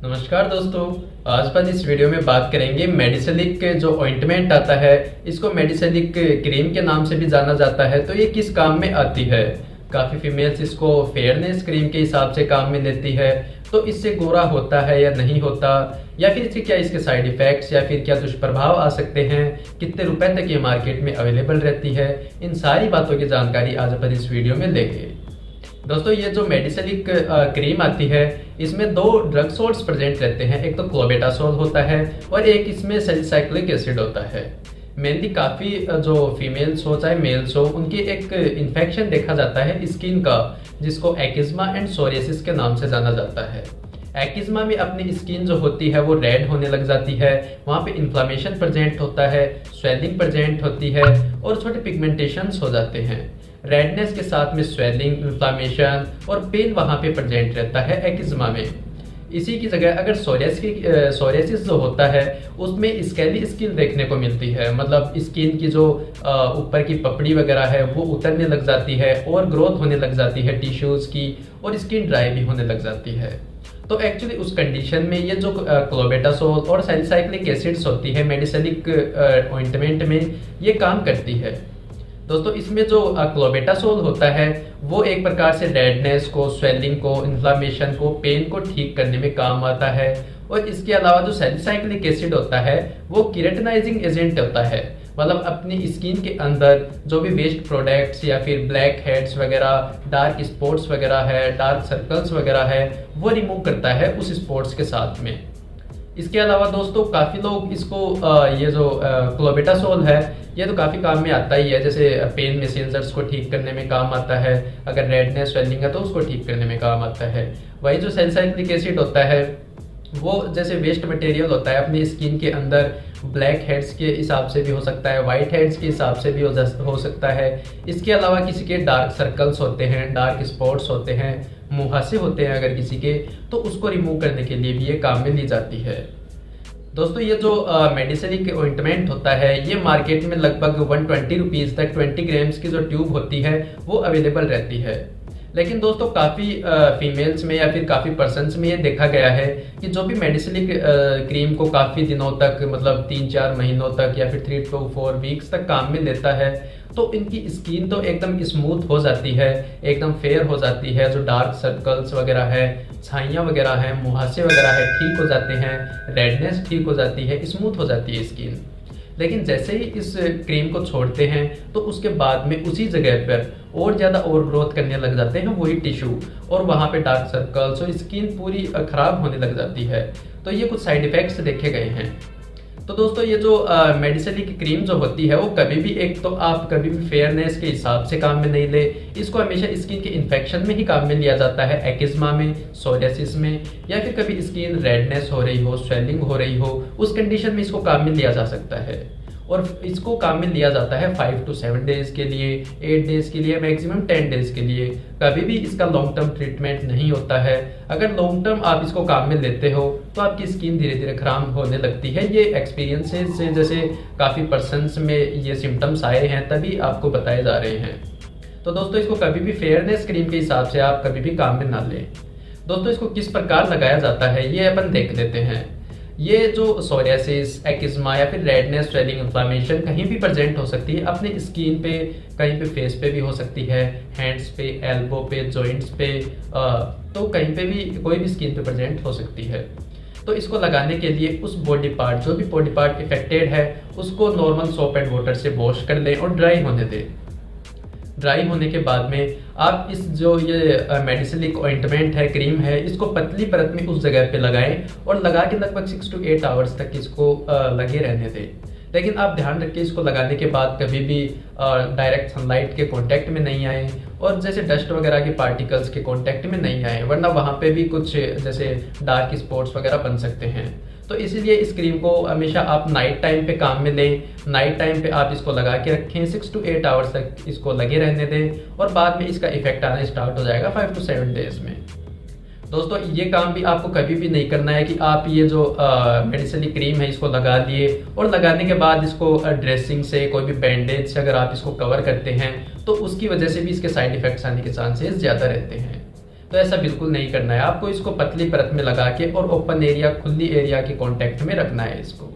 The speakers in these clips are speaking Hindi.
नमस्कार दोस्तों। आज पर इस वीडियो में बात करेंगे मेडिसिलिक जो ऑइंटमेंट आता है, इसको मेडिसिलिक क्रीम के नाम से भी जाना जाता है। तो ये किस काम में आती है? काफ़ी फीमेल्स इसको फेयरनेस क्रीम के हिसाब से काम में लेती है। तो इससे गोरा होता है या नहीं होता, या फिर इसके क्या इसके साइड इफ़ेक्ट्स या फिर क्या दुष्प्रभाव आ सकते हैं, कितने रुपए तक ये मार्केट में अवेलेबल रहती है, इन सारी बातों की जानकारी आज अपन इस वीडियो में लेंगे। दोस्तों, ये जो मेडिसिलिक क्रीम आती है, इसमें दो ड्रग सोर्स प्रेजेंट रहते हैं। एक तो क्लोबेटासोल होता है और एक इसमें सैलिसाइक्लिक एसिड होता है। मेनली काफ़ी जो फीमेल्स हो चाहे मेल्स हो, उनकी एक इन्फेक्शन देखा जाता है स्किन का, जिसको एक्जिमा एंड सोरियासिस के नाम से जाना जाता है। एक्जिमा में अपनी स्किन जो होती है वो रेड होने लग जाती है, वहाँ पे इन्फ्लामेशन प्रेजेंट होता है, स्वेलिंग प्रेजेंट होती है और छोटे पिगमेंटेशंस हो जाते हैं। रेडनेस के साथ में स्वेलिंग, इन्फ्लामेशन और पेन वहाँ पे प्रेजेंट रहता है एक्जिमा में। इसी की जगह अगर सोरियासिस जो होता है, उसमें स्केली स्किन देखने को मिलती है। मतलब स्किन की जो ऊपर की पपड़ी वगैरह है वो उतरने लग जाती है और ग्रोथ होने लग जाती है टिश्यूज की, और स्किन ड्राई भी होने लग जाती है। तो एक्चुअली उस कंडीशन में ये जो क्लोबेटासोल और सैलिसाइक्लिक एसिड्स होती है मेडिसिलिक ऑइंटमेंट में, ये काम करती है। दोस्तों, इसमें जो क्लोबेटासोल होता है वो एक प्रकार से रेडनेस को, स्वेलिंग को, इन्फ्लामेशन को, पेन को ठीक करने में काम आता है। और इसके अलावा जो सैलिसाइक्लिक एसिड होता है वो केराटिनाइजिंग एजेंट होता है। मतलब अपनी स्किन के अंदर जो भी वेस्ट प्रोडक्ट्स या फिर ब्लैक हेड्स वगैरह, डार्क स्पॉट्स वगैरह है, डार्क सर्कल्स वगैरह है, वो रिमूव करता है उस स्पॉट्स के साथ में। इसके अलावा दोस्तों, काफ़ी लोग इसको ये जो क्लोबेटासोल है ये तो काफ़ी काम में आता ही है। जैसे पेन में सेंसर्स को ठीक करने में काम आता है, अगर रेडनेस स्वेलिंग है तो उसको ठीक करने में काम आता है। वही जो सैलिसाइक्लिक एसिड होता है वो जैसे वेस्ट मटेरियल होता है अपनी स्किन के अंदर, ब्लैक हेड्स के हिसाब से भी हो सकता है, वाइट हेड्स के हिसाब से भी हो सकता है। इसके अलावा किसी के डार्क सर्कल्स होते हैं, डार्क स्पॉट्स होते हैं, मुहासे होते हैं अगर किसी के, तो उसको रिमूव करने के लिए भी ये काम में ली जाती है। दोस्तों, ये जो मेडिसिलिक ऑइंटमेंट होता है ये मार्केट में लगभग 120 रुपीज़ तक 20 ग्राम्स की जो ट्यूब होती है वो अवेलेबल रहती है। लेकिन दोस्तों, काफ़ी फीमेल्स में या फिर काफ़ी पर्सन्स में ये देखा गया है कि जो भी मेडिसिलिक क्रीम को काफ़ी दिनों तक, मतलब 3-4 महीनों तक या फिर 3 to 4 वीक्स तक काम में लेता है, तो इनकी स्किन तो एकदम स्मूथ हो जाती है, एकदम फेयर हो जाती है। जो डार्क सर्कल्स वगैरह है, छाइयाँ वगैरह है, मुहासे वगैरह है, ठीक हो जाते हैं, रेडनेस ठीक हो जाती है, स्मूथ हो जाती है स्किन। लेकिन जैसे ही इस क्रीम को छोड़ते हैं तो उसके बाद में उसी जगह पर और ज़्यादा और ग्रोथ करने लग जाते हैं वही टिश्यू, और वहाँ पे डार्क सर्कल्स और स्किन पूरी खराब होने लग जाती है। तो ये कुछ साइड इफ़ेक्ट्स देखे गए हैं। तो दोस्तों, ये जो मेडिसिलिक क्रीम जो होती है वो कभी भी, एक तो आप कभी भी फेयरनेस के हिसाब से काम में नहीं ले, इसको हमेशा स्किन के इन्फेक्शन में ही काम में लिया जाता है, एक्जिमा में, सोरियासिस में, या फिर कभी स्किन रेडनेस हो रही हो, स्वेलिंग हो रही हो, उस कंडीशन में इसको काम में लिया जा सकता है। और इसको काम में लिया जाता है 5 to 7 डेज के लिए, 8 डेज के लिए, मैक्सिमम 10 डेज के लिए। कभी भी इसका लॉन्ग टर्म ट्रीटमेंट नहीं होता है। अगर लॉन्ग टर्म आप इसको काम में लेते हो तो आपकी स्किन धीरे धीरे खराब होने लगती है। ये एक्सपीरियंसेस से, जैसे काफ़ी पर्सन्स में ये सिम्टम्स आए हैं तभी आपको बताए जा रहे हैं। तो दोस्तों, इसको कभी भी फेयरनेस क्रीम के हिसाब से आप कभी भी काम में ना लें। दोस्तों, इसको किस प्रकार लगाया जाता है ये अपन देख लेते हैं। ये जो सोरियासिस, एक्जिमा या फिर रेडनेस, स्वेलिंग, इन्फ्लामेशन कहीं भी प्रेजेंट हो सकती है अपने स्किन पे, कहीं पे फेस पे भी हो सकती है, हैंड्स पे, एल्बो पे, जॉइंट्स पे, तो कहीं पे भी, कोई भी स्किन पे प्रेजेंट हो सकती है। तो इसको लगाने के लिए उस बॉडी पार्ट, जो भी बॉडी पार्ट इफेक्टेड है, उसको नॉर्मल सोप एंड वाटर से वॉश कर लें और ड्राई होने दें। ड्राई होने के बाद में आप इस जो ये मेडिसिलिक ऑइंटमेंट है, क्रीम है, इसको पतली परत में उस जगह पे लगाएं और लगा के लगभग 6 to 8 आवर्स तक इसको लगे रहने दें। लेकिन आप ध्यान रखिए, इसको लगाने के बाद कभी भी डायरेक्ट सनलाइट के कांटेक्ट में नहीं आए और जैसे डस्ट वगैरह के पार्टिकल्स के कांटेक्ट में नहीं आए, वरना वहाँ पे भी कुछ जैसे डार्क स्पॉट्स वगैरह बन सकते हैं। तो इसलिए इस क्रीम को हमेशा आप नाइट टाइम पे काम में लें। नाइट टाइम पे आप इसको लगा के रखें, 6 to 8 आवर्स तक इसको लगे रहने दें और बाद में इसका इफेक्ट आना स्टार्ट हो जाएगा 5 to 7 डेज में। दोस्तों, ये काम भी आपको कभी भी नहीं करना है कि आप ये जो मेडिसिलिक क्रीम है इसको लगा लिए और लगाने के बाद इसको ड्रेसिंग से, कोई भी बैंडेज से अगर आप इसको कवर करते हैं तो उसकी वजह से भी इसके साइड इफेक्ट्स आने के चांसेस ज़्यादा रहते हैं। तो ऐसा बिल्कुल नहीं करना है। आपको इसको पतली परत में लगा के और ओपन एरिया, खुली एरिया के कांटेक्ट में रखना है इसको।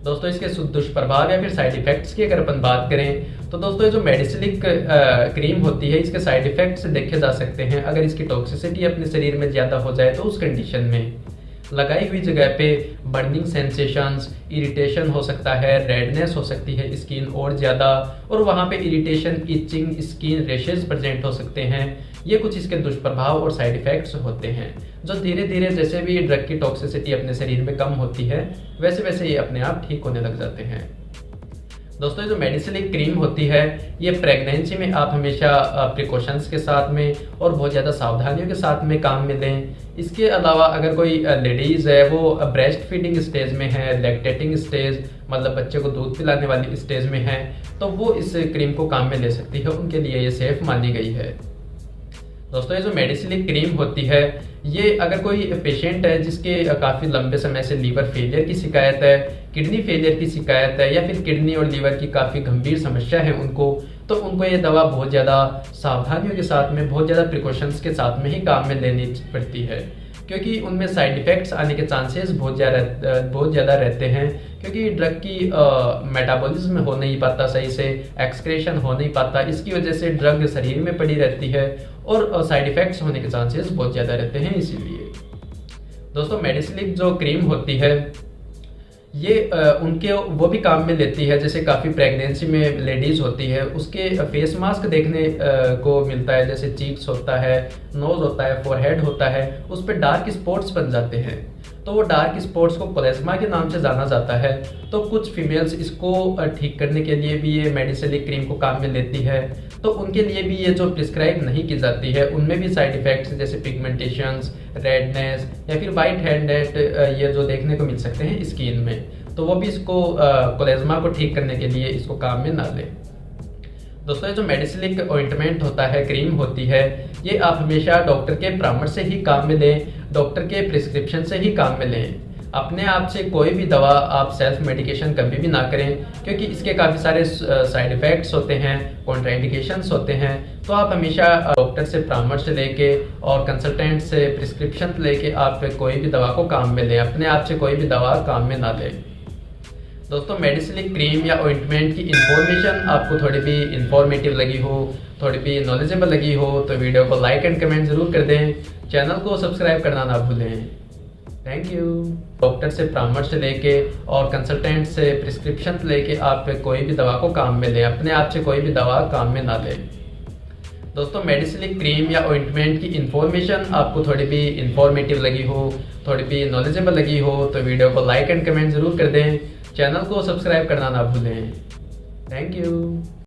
दोस्तों इसके दुष्प्रभाव या फिर साइड इफेक्ट्स की अगर अपन बात करें तो दोस्तों ये जो मेडिसिलिक क्रीम होती है, इसके साइड इफेक्ट्स देखे जा सकते हैं। अगर इसकी टॉक्सिसिटी अपने शरीर में ज़्यादा हो जाए तो उस कंडीशन में लगाई हुई जगह पे बर्निंग सेंसेशंस, इरिटेशन हो सकता है, रेडनेस हो सकती है स्किन और ज़्यादा, और वहाँ पे irritation, itching, skin rashes present हो सकते हैं। ये कुछ इसके दुष्प्रभाव और साइड इफ़ेक्ट्स होते हैं जो धीरे धीरे जैसे भी ड्रग की टॉक्सिसिटी अपने शरीर में कम होती है वैसे वैसे ये अपने आप ठीक होने लग जाते हैं। दोस्तों ये जो मेडिसिलिक क्रीम होती है ये प्रेगनेंसी में आप हमेशा प्रिकॉशंस के साथ में और बहुत ज़्यादा सावधानियों के साथ में काम में लें। इसके अलावा अगर कोई लेडीज़ है वो ब्रेस्ट फीडिंग स्टेज में है, लैक्टेटिंग स्टेज मतलब बच्चे को दूध पिलाने वाली स्टेज में है, तो वो इस क्रीम को काम में ले सकती है, उनके लिए ये सेफ मानी गई है। दोस्तों ये जो मेडिसिलिक क्रीम होती है ये अगर कोई पेशेंट है जिसके काफ़ी लंबे समय से लीवर फेलियर की शिकायत है, किडनी फेलियर की शिकायत है, या फिर किडनी और लीवर की काफ़ी गंभीर समस्या है उनको, तो उनको ये दवा बहुत ज़्यादा सावधानियों के साथ में, बहुत ज़्यादा प्रिकॉशंस के साथ में ही काम में लेनी पड़ती है, क्योंकि उनमें साइड इफ़ेक्ट्स आने के चांसेस बहुत ज़्यादा रहते हैं, क्योंकि ड्रग की मेटाबॉलिज्म हो नहीं पाता सही से, एक्सक्रेशन हो नहीं पाता, इसकी वजह से ड्रग शरीर में पड़ी रहती है और साइड इफ़ेक्ट्स होने के चांसेस बहुत ज़्यादा रहते हैं। इसीलिए दोस्तों मेडिसिलिक जो क्रीम होती है ये उनके वो भी काम में लेती है, जैसे काफ़ी प्रेगनेंसी में लेडीज़ होती है उसके फेस मास्क देखने को मिलता है, जैसे चीक्स होता है, नोज़ होता है, फोरहेड होता है, उस पर डार्क स्पॉट्स बन जाते हैं, तो वो डार्क स्पॉट्स को प्लाज्मा के नाम से जाना जाता है। तो कुछ फीमेल्स इसको ठीक करने के लिए भी ये मेडिसिलिक क्रीम को काम में लेती है, तो उनके लिए भी ये जो प्रिस्क्राइब नहीं की जाती है उनमें भी साइड इफ़ेक्ट्स जैसे पिगमेंटेशंस, रेडनेस या फिर वाइट हेडेड ये जो देखने को मिल सकते हैं स्किन में, तो वो भी इसको प्लाज्मा को ठीक करने के लिए इसको काम में ना लें। दोस्तों ये जो मेडिसिलिक ऑइंटमेंट होता है, क्रीम होती है, ये आप हमेशा डॉक्टर के परामर्श से ही काम में लें, डॉक्टर के प्रिस्क्रिप्शन से ही काम में लें। अपने आप से कोई भी दवा आप सेल्फ मेडिकेशन कभी भी ना करें, क्योंकि इसके काफ़ी सारे साइड इफ़ेक्ट्स होते हैं, कॉन्ट्राइंडिकेशंस होते हैं। तो आप हमेशा डॉक्टर से परामर्श लेके और कंसल्टेंट से प्रिस्क्रिप्शन लेके आप कोई भी दवा को काम में लें, अपने आप से कोई भी दवा काम में ना लें। दोस्तों मेडिसिलिक क्रीम या ऑइंटमेंट की इन्फॉर्मेशन आपको थोड़ी भी इंफॉर्मेटिव लगी हो, थोड़ी भी नॉलेजेबल लगी हो तो वीडियो को लाइक एंड कमेंट ज़रूर कर दें, चैनल को सब्सक्राइब करना ना भूलें। Thank you. डॉक्टर से परामर्श लेके और कंसल्टेंट से प्रिस्क्रिप्शन लेके आप कोई भी दवा को काम में लें, अपने आप से कोई भी दवा काम में ना लें। दोस्तों मेडिसिलिक क्रीम या ऑइंटमेंट की इन्फॉर्मेशन आपको थोड़ी भी इंफॉर्मेटिव लगी हो, थोड़ी भी नॉलेजेबल लगी हो तो वीडियो को लाइक एंड कमेंट ज़रूर कर दें, चैनल को सब्सक्राइब करना ना भूलें। Thank you.